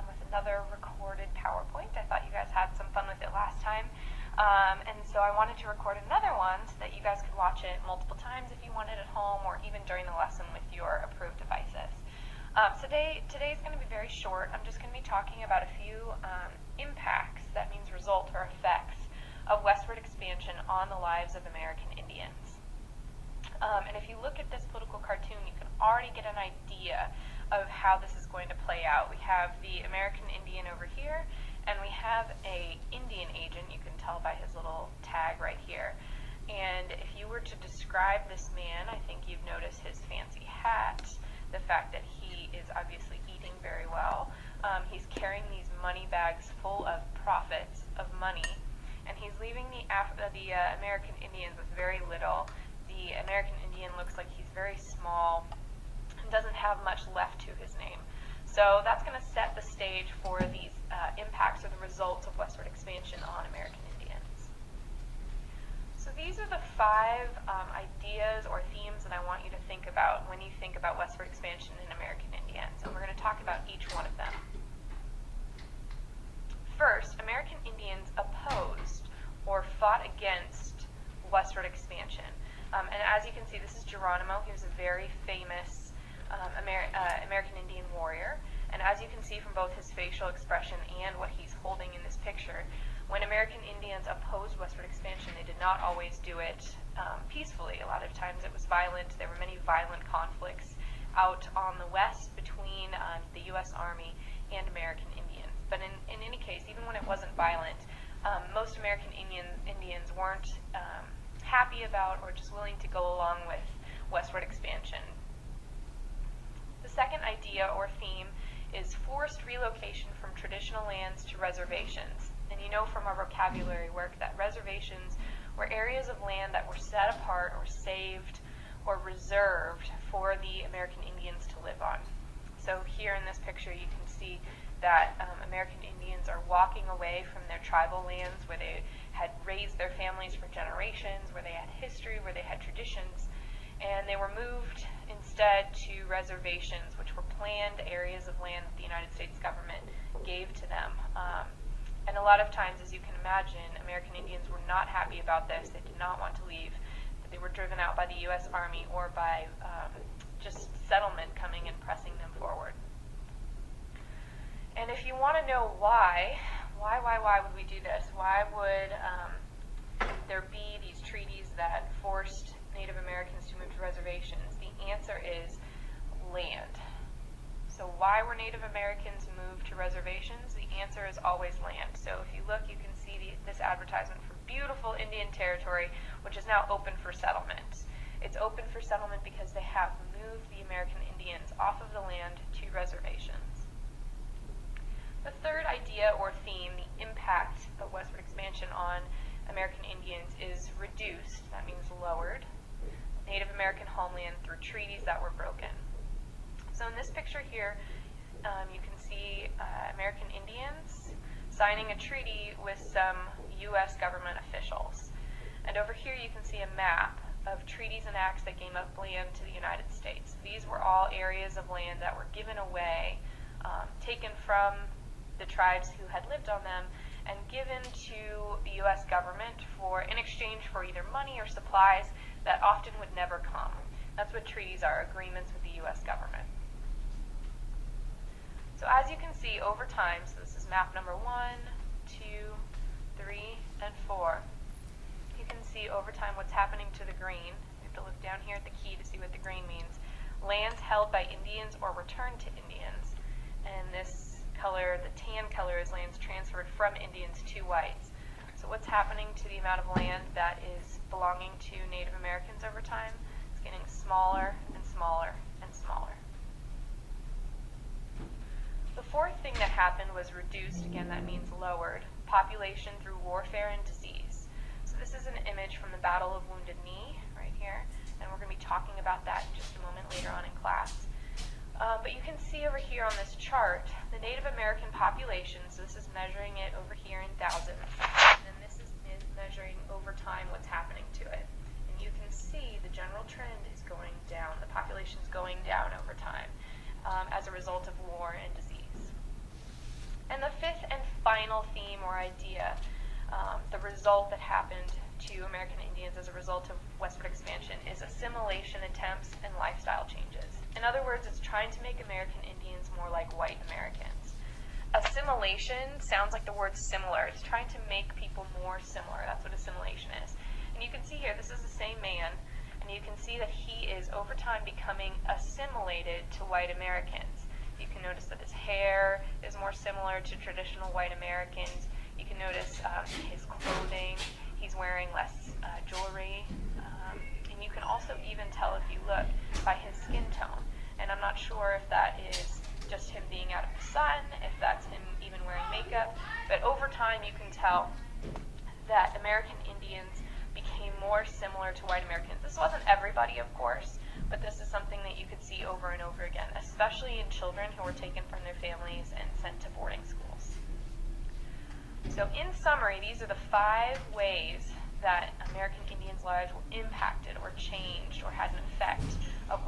with another recorded PowerPoint. I thought you guys had some fun with it last time. And so I wanted to record another one so that you guys could watch it multiple times if you wanted at home or even during the lesson with your approved devices. Today's going to be very short. I'm just going to be talking about a few impacts, that means result or effects, of westward expansion on the lives of American Indians. And if you look at this political cartoon, you can already get an idea of how this is going to play out. We have the American Indian over here, and we have a Indian agent, you can tell by his little tag right here. And if you were to describe this man, I think you'd notice his fancy hat, the fact that he is obviously eating very well. He's carrying these money bags full of profits, of money, and he's leaving the American Indians with very little. The American Indian looks like he's very small and doesn't have much left to his name. So that's going to set the stage for these impacts or the results of westward expansion on American Indians. So these are the 5 ideas or themes that I want you to think about when you think about westward expansion in American Indians, and we're going to talk about each one of them. First, American Indians opposed or fought against westward expansion. And as you can see, this is Geronimo. He was a very famous American Indian warrior. And as you can see from both his facial expression and what he's holding in this picture, when American Indians opposed westward expansion, they did not always do it peacefully. A lot of times it was violent. There were many violent conflicts out on the west between the U.S. Army and American Indians. But in any case, even when it wasn't violent, most American Indians weren't happy about or just willing to go along with westward expansion. The second idea or theme is forced relocation from traditional lands to reservations. And you know from our vocabulary work that reservations were areas of land that were set apart or saved or reserved for the American Indians to live on. So here in this picture you can see that American Indians are walking away from their tribal lands where they had raised their families for generations, where they had history, where they had traditions, and they were moved instead to reservations, which were planned areas of land that the United States government gave to them. And a lot of times, as you can imagine, American Indians were not happy about this. They did not want to leave. They were driven out by the U.S. Army or by just settlement coming and pressing them forward. And if you want to know why would we do this? Why would there be these treaties that forced Native Americans to move to reservations? The answer is land. So why were Native Americans moved to reservations? The answer is always land. So if you look, you can see this advertisement for beautiful Indian territory, which is now open for settlement. It's open for settlement because they have moved the American Indians off of the land to reservations. The third idea or theme, the impact of westward expansion on American Indians, is reduced, that means lowered, Native American homeland through treaties that were broken. So in this picture here, you can see American Indians signing a treaty with some U.S. government officials. And over here you can see a map of treaties and acts that gave up land to the United States. These were all areas of land that were given away, taken from the tribes who had lived on them, and given to the U.S. government in exchange for either money or supplies that often would never come. That's what treaties are, agreements with the U.S. government. So as you can see over time, so this is map number 1, 2, 3, and 4. You can see over time what's happening to the green. You have to look down here at the key to see what the green means. Lands held by Indians or returned to Indians. And this color, the tan color, is lands transferred from Indians to whites. So what's happening to the amount of land that is belonging to Native Americans over time? It's getting smaller and smaller and smaller. The fourth thing that happened was reduced, again that means lowered, population through warfare and disease. So this is an image from the Battle of Wounded Knee right here, and we're going to be talking about that in just a moment later on in class. But you can see over here on this chart the Native American population, so this is measuring it over here in thousands, and then this is measuring over time what's happening to it. And you can see the general trend is going down, the population is going down over time as a result of war and disease. And the fifth and final theme or idea, the result that happened to American Indians as a result of westward expansion, is assimilation attempts and lifestyle changes. In other words, it's trying to make American Indians more like white Americans. Assimilation sounds like the word similar. It's trying to make people more similar. That's what assimilation is. And you can see here, this is the same man, and you can see that he is over time becoming assimilated to white Americans. You can notice that his hair is more similar to traditional white Americans. You can notice his clothing. He's wearing less jewelry. And you can also even tell, if you look, by his skin tone. And I'm not sure if that is just him being out of the sun, if that's him even wearing makeup. But over time, you can tell that American Indians became more similar to white Americans. This wasn't everybody, of course, but this is something that you could see over and over again, especially in children who were taken from their families and sent to boarding schools. So in summary, these are the 5 ways that American Indians' lives were impacted or changed or had an effect of